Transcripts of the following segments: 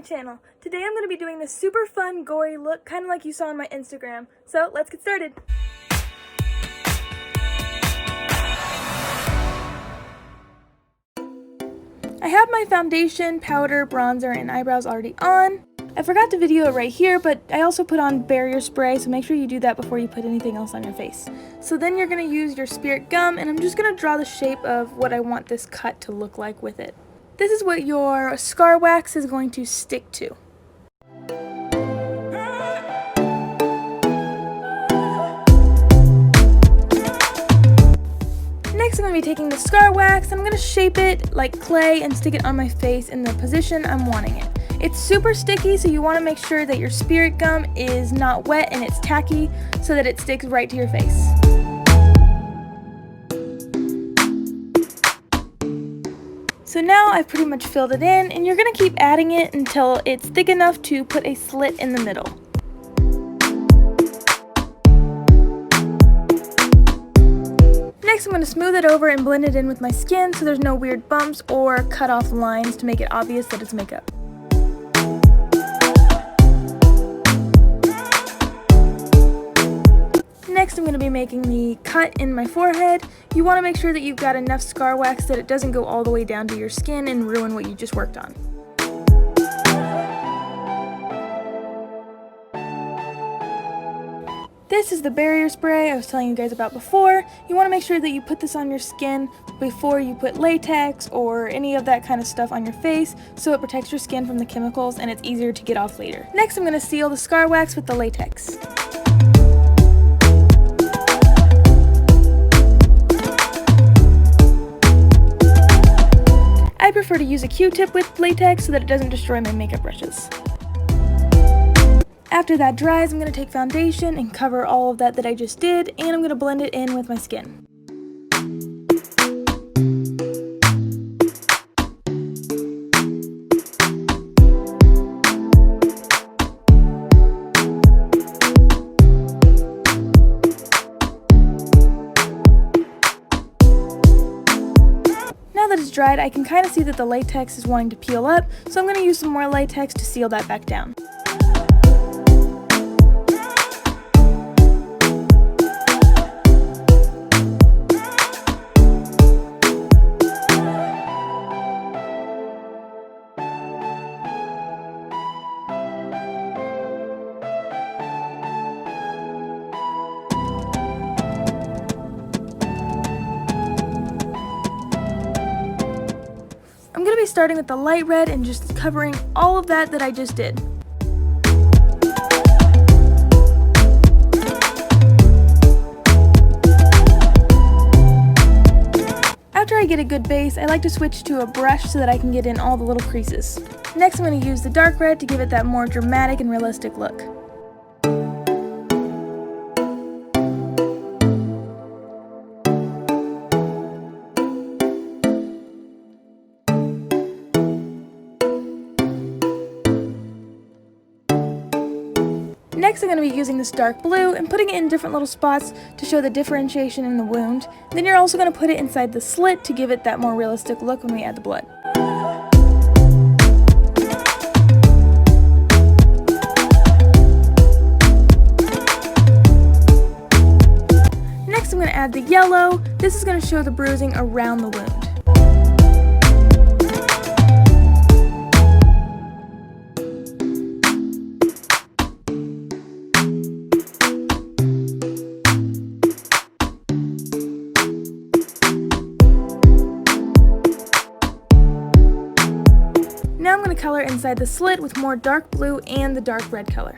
channel. Today I'm going to be doing this super fun gory look, kind of like you saw on my Instagram. So let's get started. I have my foundation, powder, bronzer, and eyebrows already on. I forgot to video it right here, but I also put on barrier spray, so make sure you do that before you put anything else on your face. So then you're going to use your spirit gum, and I'm just going to draw the shape of what I want this cut to look like with it. This is what your scar wax is going to stick to. Next I'm going to be taking the scar wax and I'm going to shape it like clay and stick it on my face in the position I'm wanting it. It's super sticky, so you want to make sure that your spirit gum is not wet and it's tacky so that it sticks right to your face. So now I've pretty much filled it in, and you're going to keep adding it until it's thick enough to put a slit in the middle. Next I'm going to smooth it over and blend it in with my skin so there's no weird bumps or cut off lines to make it obvious that it's makeup. Next I'm going to be making the cut in my forehead. You want to make sure that you've got enough scar wax that it doesn't go all the way down to your skin and ruin what you just worked on. This is the barrier spray I was telling you guys about before. You want to make sure that you put this on your skin before you put latex or any of that kind of stuff on your face so it protects your skin from the chemicals and it's easier to get off later. Next I'm going to seal the scar wax with the latex. I prefer to use a Q-tip with latex so that it doesn't destroy my makeup brushes. After that dries, I'm going to take foundation and cover all of that I just did, and I'm going to blend it in with my skin. Now that it's dried, I can kind of see that the latex is wanting to peel up, so I'm going to use some more latex to seal that back down. I'm going to be starting with the light red and just covering all of that I just did. After I get a good base, I like to switch to a brush so that I can get in all the little creases. Next I'm going to use the dark red to give it that more dramatic and realistic look. Next I'm going to be using this dark blue and putting it in different little spots to show the differentiation in the wound. Then you're also going to put it inside the slit to give it that more realistic look when we add the blood. Next I'm going to add the yellow. This is going to show the bruising around the wound. Now I'm going to color inside the slit with more dark blue and the dark red color.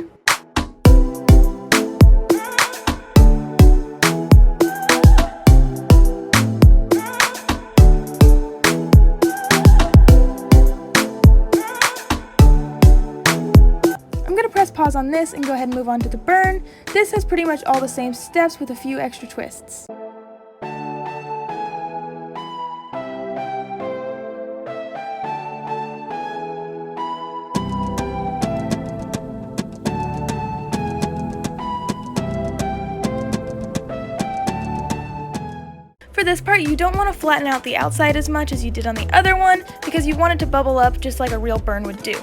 I'm going to press pause on this and go ahead and move on to the burn. This has pretty much all the same steps with a few extra twists. For this part, you don't want to flatten out the outside as much as you did on the other one because you want it to bubble up just like a real burn would do.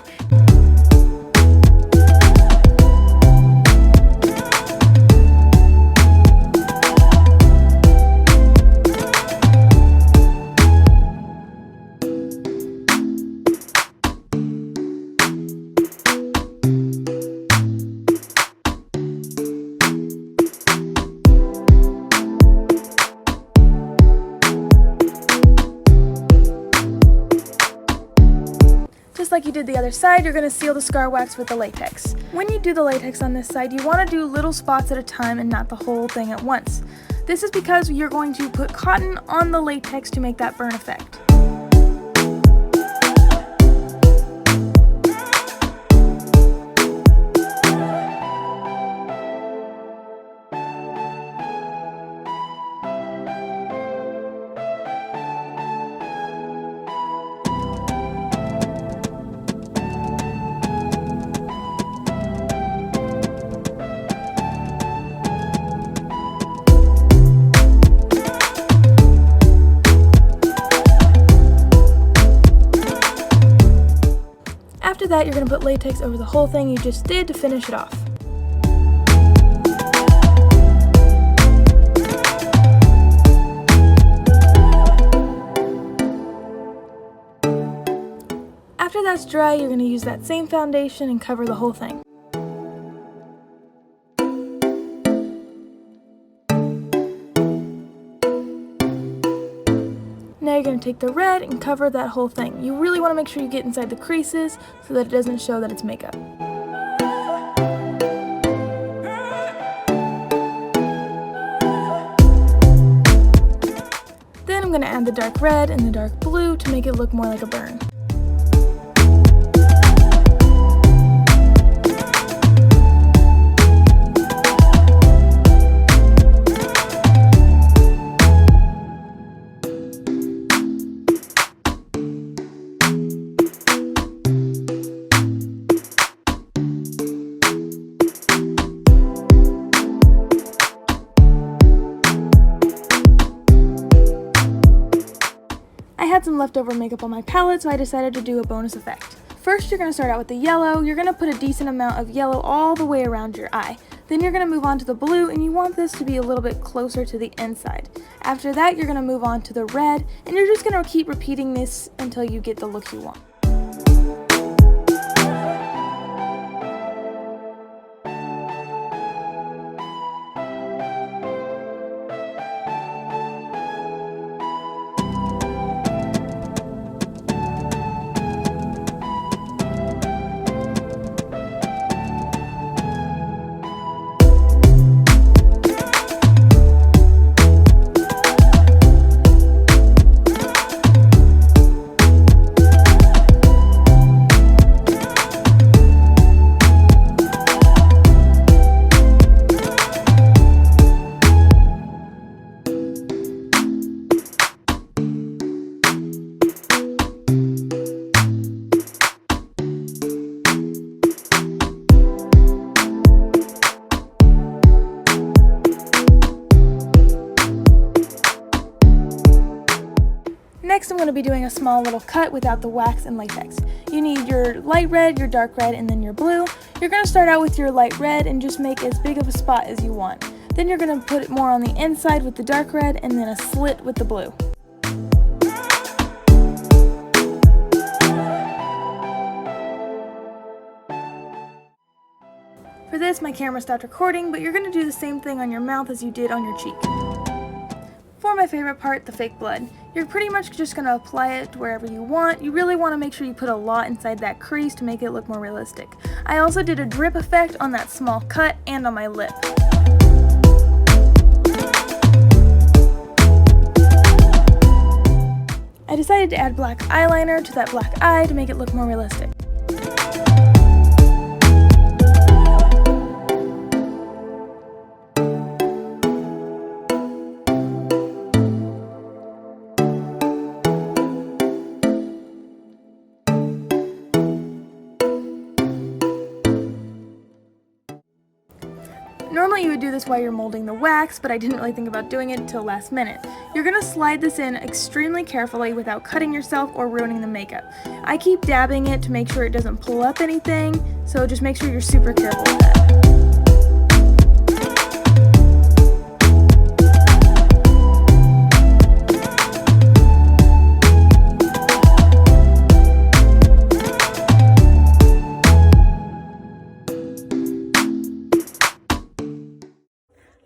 you did the other side, you're going to seal the scar wax with the latex. When you do the latex on this side, you want to do little spots at a time and not the whole thing at once. This is because you're going to put cotton on the latex to make that burn effect. After that, you're going to put latex over the whole thing you just did to finish it off. After that's dry, you're going to use that same foundation and cover the whole thing. Now you're going to take the red and cover that whole thing. You really want to make sure you get inside the creases so that it doesn't show that it's makeup. Then I'm going to add the dark red and the dark blue to make it look more like a burn. I had some leftover makeup on my palette, so I decided to do a bonus effect. First, you're going to start out with the yellow. You're going to put a decent amount of yellow all the way around your eye. Then you're going to move on to the blue, and you want this to be a little bit closer to the inside. After that, you're going to move on to the red, and you're just going to keep repeating this until you get the look you want. Next, I'm going to be doing a small little cut without the wax and latex. You need your light red, your dark red, and then your blue. You're going to start out with your light red and just make as big of a spot as you want. Then you're going to put more on the inside with the dark red and then a slit with the blue. For this, my camera stopped recording, but you're going to do the same thing on your mouth as you did on your cheek. For my favorite part, the fake blood. You're pretty much just going to apply it wherever you want. You really want to make sure you put a lot inside that crease to make it look more realistic. I also did a drip effect on that small cut and on my lip. I decided to add black eyeliner to that black eye to make it look more realistic. Normally you would do this while you're molding the wax, but I didn't really think about doing it until last minute. You're going to slide this in extremely carefully without cutting yourself or ruining the makeup. I keep dabbing it to make sure it doesn't pull up anything, so just make sure you're super careful with that.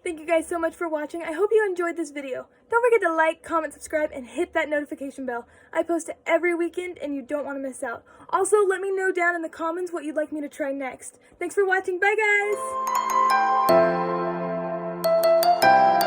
Thank you you guys so much for watching. I hope you enjoyed this video. Don't forget to like, comment, subscribe, and hit that notification bell. I post every weekend and you don't want to miss out. Also, let me know down in the comments what you'd like me to try next. Thanks for watching. Bye, guys!